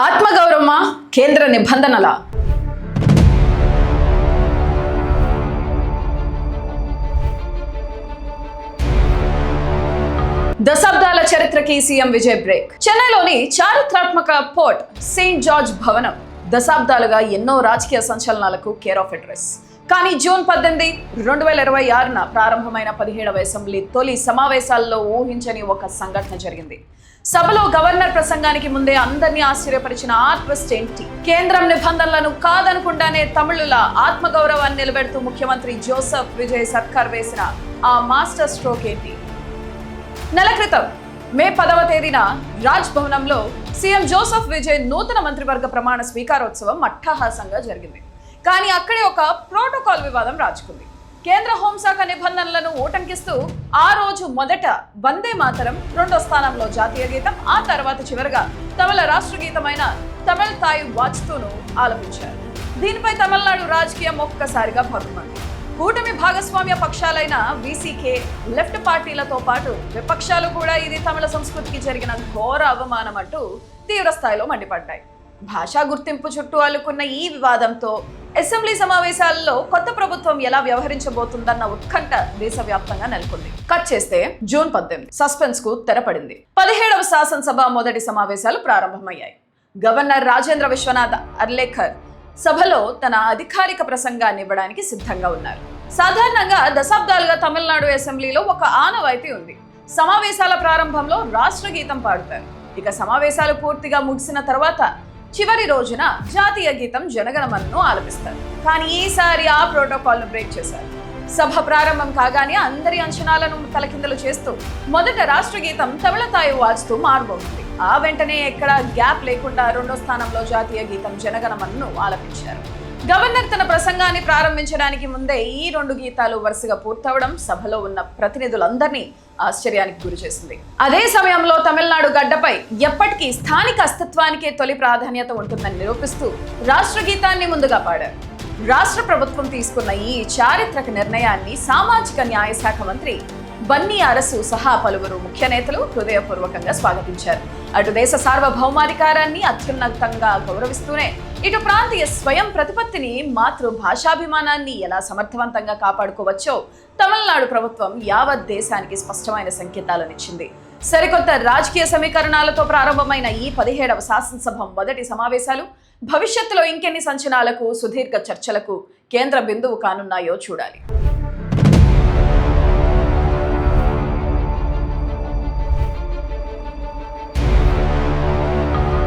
ఆత్మగౌరవమా కేంద్ర నిబంధనల? దశాబ్దాల చరిత్రకి సీఎం విజయ్ బ్రేక్. చెన్నైలోని చారిత్రాత్మక పోర్ట్ సెయింట్ జార్జ్ భవనం దశాబ్దాలుగా ఎన్నో రాజకీయ సంచలనాలకు కేర్ ఆఫ్ అడ్రస్. కానీ జూన్ 18, 2026న ప్రారంభమైన 17వ అసెంబ్లీ తొలి సమావేశాల్లో ఊహించని ఒక సంఘటన జరిగింది. సభలో గవర్నర్ ప్రసంగానికి ముందే అందరినీ ఆశ్చర్యపరిచిన ఆ ట్విస్ట్ ఏంటి? కేంద్రం నిబంధనలను కాదనుకుండానే తమిళుల ఆత్మగౌరవాన్ని నిలబెడుతూ ముఖ్యమంత్రి జోసెఫ్ విజయ్ సర్కార్ వేసిన ఆ మాస్టర్ స్ట్రోక్ ఏంటి? నెల క్రితం మే 10వ తేదీన రాజ్ భవనంలో సీఎం జోసెఫ్ విజయ్ నూతన మంత్రివర్గ ప్రమాణ స్వీకారోత్సవం అట్టహాసంగా జరిగింది. కానీ అక్కడే ఒక ప్రోటోకాల్ వివాదం రాజుకుంది. కేంద్ర హోంశాఖ నిబంధనలను ఉటంకిస్తూ ఆ రోజు మొదట వందే మాతరం, రెండో స్థానంలో జాతీయ గీతం, ఆ తర్వాత చివరిగా తమిళ రాష్ట్ర గీతమైన తమిళ తాయి వాచ్తూను ఆలపించారు. దీనిపై తమిళనాడు రాజకీయం ఒక్కసారిగా భగ్గుమంది. కూటమి భాగస్వామ్య పక్షాలైన వీసీకే, లెఫ్ట్ పార్టీలతో పాటు విపక్షాలు కూడా ఇది తమిళ సంస్కృతికి జరిగిన ఘోర అవమానం అంటూ తీవ్ర స్థాయిలో మండిపడ్డాయి. భాషా గుర్తింపు చుట్టూ అల్లుకున్న ఈ వివాదంతో అసెంబ్లీ సమావేశాల్లో కొత్త ప్రభుత్వం ఎలా వ్యవహరించబోతుందన్న ఉత్కంఠ దేశవ్యాప్తంగా నెలకొంది. కట్ చేస్తే జూన్ 18 సస్పెన్స్ కు తెరపడింది. 17వ శాసనసభ మొదటి సమావేశాలు ప్రారంభమయ్యాయి. గవర్నర్ రాజేంద్ర విశ్వనాథ్ అర్లేకర్ సభలో తన అధికారిక ప్రసంగాన్ని ఇవ్వడానికి సిద్ధంగా ఉన్నారు. సాధారణంగా దశాబ్దాలుగా తమిళనాడు అసెంబ్లీలో ఒక ఆనవాయితీ ఉంది. సమావేశాల ప్రారంభంలో రాష్ట్ర గీతం పాడుతారు. ఇక సమావేశాలు పూర్తిగా ముగిసిన తర్వాత చివరి రోజున జాతీయ గీతం జనగణమనను ఆలపిస్తారు. కానీ ఈసారి ఆ ప్రోటోకాల్ ను బ్రేక్ చేశారు. సభ ప్రారంభం కాగానే అందరి అంచనాలను తలకిందలు చేస్తూ మొదట రాష్ట్ర గీతం తమిళ తాయి వాచ్తూ మారబోతుంది. ఆ వెంటనే ఎక్కడ గ్యాప్ లేకుండా రెండో స్థానంలో జాతీయ గీతం జనగణమనను ఆలపించారు. గవర్నర్ తన ప్రసంగాన్ని ప్రారంభించడానికి ముందే ఈ రెండు గీతాలు వరుసగా పూర్తవడం సభలో ఉన్న ప్రతినిధులందరినీ ఆశ్చర్యానికి గురి చేసింది. అదే సమయంలో తమిళనాడు గడ్డపై ఎప్పటికీ స్థానిక అస్తిత్వానికే తొలి ప్రాధాన్యత ఉంటుందని నిరూపిస్తూ రాష్ట్ర గీతాన్ని ముందుగా పాడారు. రాష్ట్ర ప్రభుత్వం తీసుకున్న ఈ చారిత్రక నిర్ణయాన్ని సామాజిక న్యాయ శాఖ మంత్రి బన్నీ అరసు సహా పలువురు ముఖ్య నేతలు హృదయపూర్వకంగా స్వాగతించారు. అటు దేశ సార్వభౌమాధికారాన్ని అత్యున్నతంగా గౌరవిస్తూనే ఇటు ప్రాంతీయ స్వయం ప్రతిపత్తిని, మాతృభాషాభిమానాన్ని ఎలా సమర్థవంతంగా కాపాడుకోవచ్చో తమిళనాడు ప్రభుత్వం యావత్ దేశానికి స్పష్టమైన సంకేతాలనిచ్చింది. సరికొత్త రాజకీయ సమీకరణాలతో ప్రారంభమైన ఈ 17వ శాసనసభ మొదటి సమావేశాలు భవిష్యత్తులో ఇంకెన్ని సంచలనాలకు, సుదీర్ఘ చర్చలకు కేంద్ర బిందువు కానున్నాయో చూడాలి.